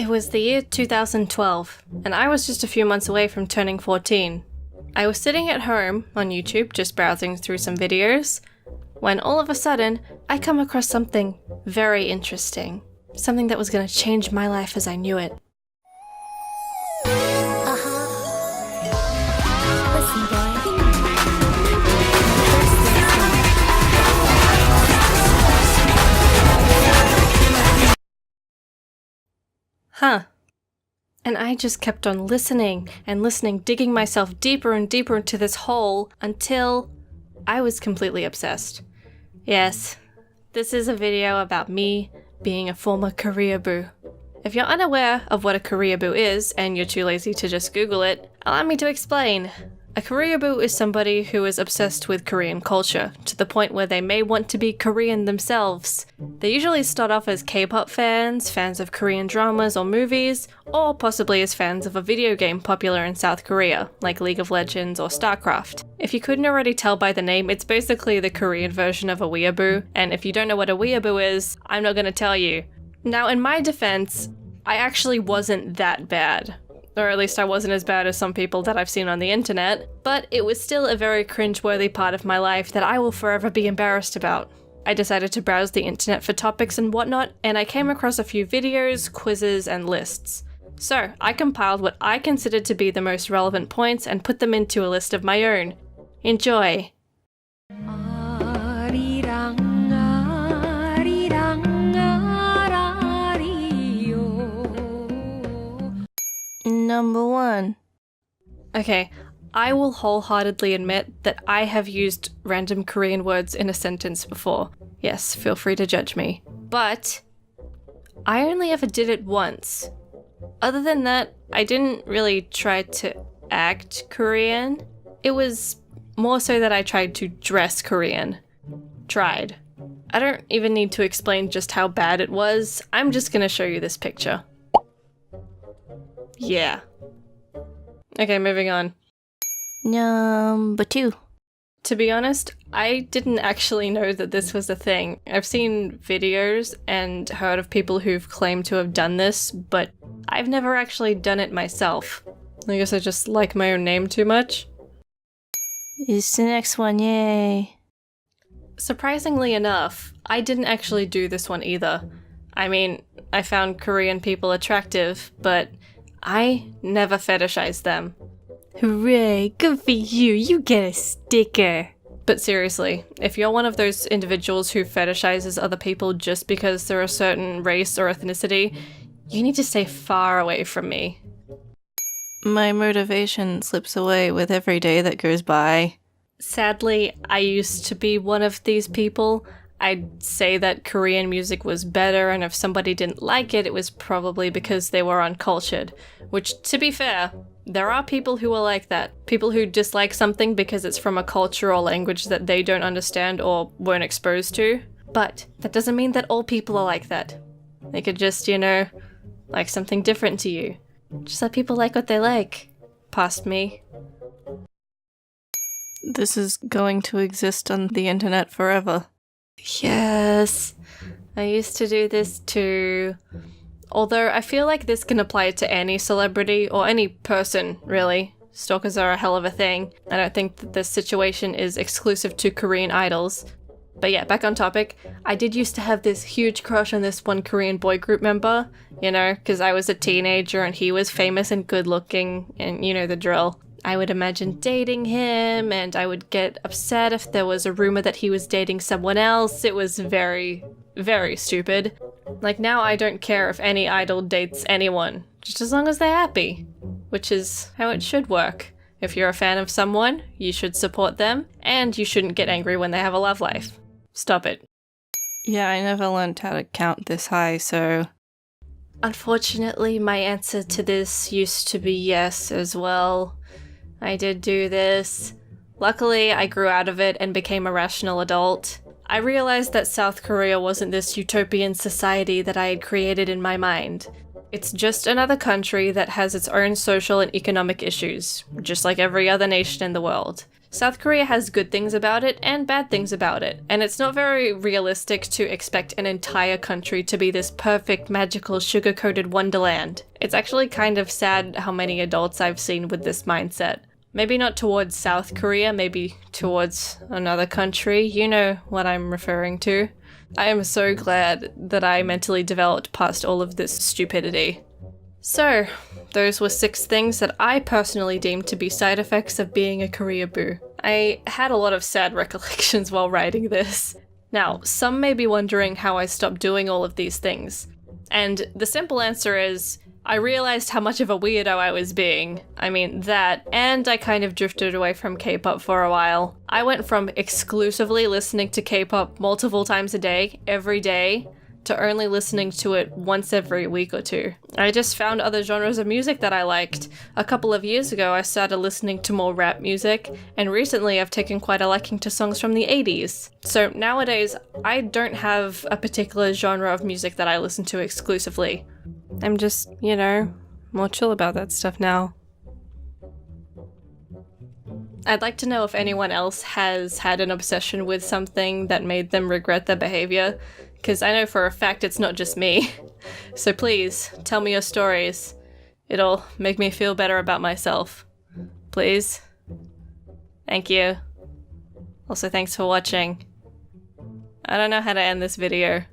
It was the year 2012, and I was just a few months away from turning 14. I was sitting at home on YouTube just browsing through some videos, when all of a sudden I come across something very interesting. Something that was going to change my life as I knew it. Huh. And I just kept on listening and listening, digging myself deeper and deeper into this hole until I was completely obsessed. Yes, this is a video about me being a former Koreaboo. If you're unaware of what a Koreaboo is, and you're too lazy to just Google it, allow me to explain. A Koreaboo is somebody who is obsessed with Korean culture, to the point where they may want to be Korean themselves. They usually start off as K-pop fans, fans of Korean dramas or movies, or possibly as fans of a video game popular in South Korea, like League of Legends or StarCraft. If you couldn't already tell by the name, it's basically the Korean version of a Weeaboo, and if you don't know what a Weeaboo is, I'm not gonna tell you. Now, in my defense, I actually wasn't that bad. Or at least I wasn't as bad as some people that I've seen on the internet, but it was still a very cringe-worthy part of my life that I will forever be embarrassed about. I decided to browse the internet for topics and whatnot, and I came across a few videos, quizzes, and lists. So, I compiled what I considered to be the most relevant points and put them into a list of my own. Enjoy! Number 1. Okay, I will wholeheartedly admit that I have used random Korean words in a sentence before. Yes, feel free to judge me. But I only ever did it once. Other than that, I didn't really try to act Korean. It was more so that I tried to dress Korean. Tried. I don't even need to explain just how bad it was. I'm just gonna show you this picture. Yeah. Okay, moving on. Number 2. To be honest, I didn't actually know that this was a thing. I've seen videos and heard of people who've claimed to have done this, but I've never actually done it myself. I guess I just like my own name too much. It's the next one, yay. Surprisingly enough, I didn't actually do this one either. I mean, I found Korean people attractive, but I never fetishized them. Hooray, good for you, you get a sticker. But seriously, if you're one of those individuals who fetishizes other people just because they're a certain race or ethnicity, you need to stay far away from me. My motivation slips away with every day that goes by. Sadly, I used to be one of these people. I'd say that Korean music was better, and if somebody didn't like it, it was probably because they were uncultured. Which, to be fair, there are people who are like that. People who dislike something because it's from a culture or language that they don't understand or weren't exposed to. But that doesn't mean that all people are like that. They could just, like something different to you. Just let people like what they like. Past me. This is going to exist on the internet forever. Yes, I used to do this too. Although I feel like this can apply to any celebrity or any person, really. Stalkers are a hell of a thing. I don't think that this situation is exclusive to Korean idols. But yeah, back on topic, I did used to have this huge crush on this one Korean boy group member, because I was a teenager and he was famous and good looking, and you know the drill. I would imagine dating him, and I would get upset if there was a rumor that he was dating someone else. It was very, very stupid. Like, now I don't care if any idol dates anyone, just as long as they're happy. Which is how it should work. If you're a fan of someone, you should support them, and you shouldn't get angry when they have a love life. Stop it. Yeah, I never learned how to count this high, so... Unfortunately, my answer to this used to be yes as well. I did do this. Luckily, I grew out of it and became a rational adult. I realized that South Korea wasn't this utopian society that I had created in my mind. It's just another country that has its own social and economic issues, just like every other nation in the world. South Korea has good things about it and bad things about it, and it's not very realistic to expect an entire country to be this perfect, magical, sugar-coated wonderland. It's actually kind of sad how many adults I've seen with this mindset. Maybe not towards South Korea, maybe towards another country. You know what I'm referring to. I am so glad that I mentally developed past all of this stupidity. So, those were 6 things that I personally deemed to be side effects of being a Koreaboo. I had a lot of sad recollections while writing this. Now, some may be wondering how I stopped doing all of these things. And the simple answer is, I realized how much of a weirdo I was being. I mean, that, and I kind of drifted away from K-pop for a while. I went from exclusively listening to K-pop multiple times a day, every day, to only listening to it once every week or 2. I just found other genres of music that I liked. A couple of years ago, I started listening to more rap music, and recently I've taken quite a liking to songs from the 80s. So nowadays, I don't have a particular genre of music that I listen to exclusively. I'm just, you know, more chill about that stuff now. I'd like to know if anyone else has had an obsession with something that made them regret their behavior, because I know for a fact it's not just me. So please, tell me your stories. It'll make me feel better about myself. Please. Thank you. Also, thanks for watching. I don't know how to end this video.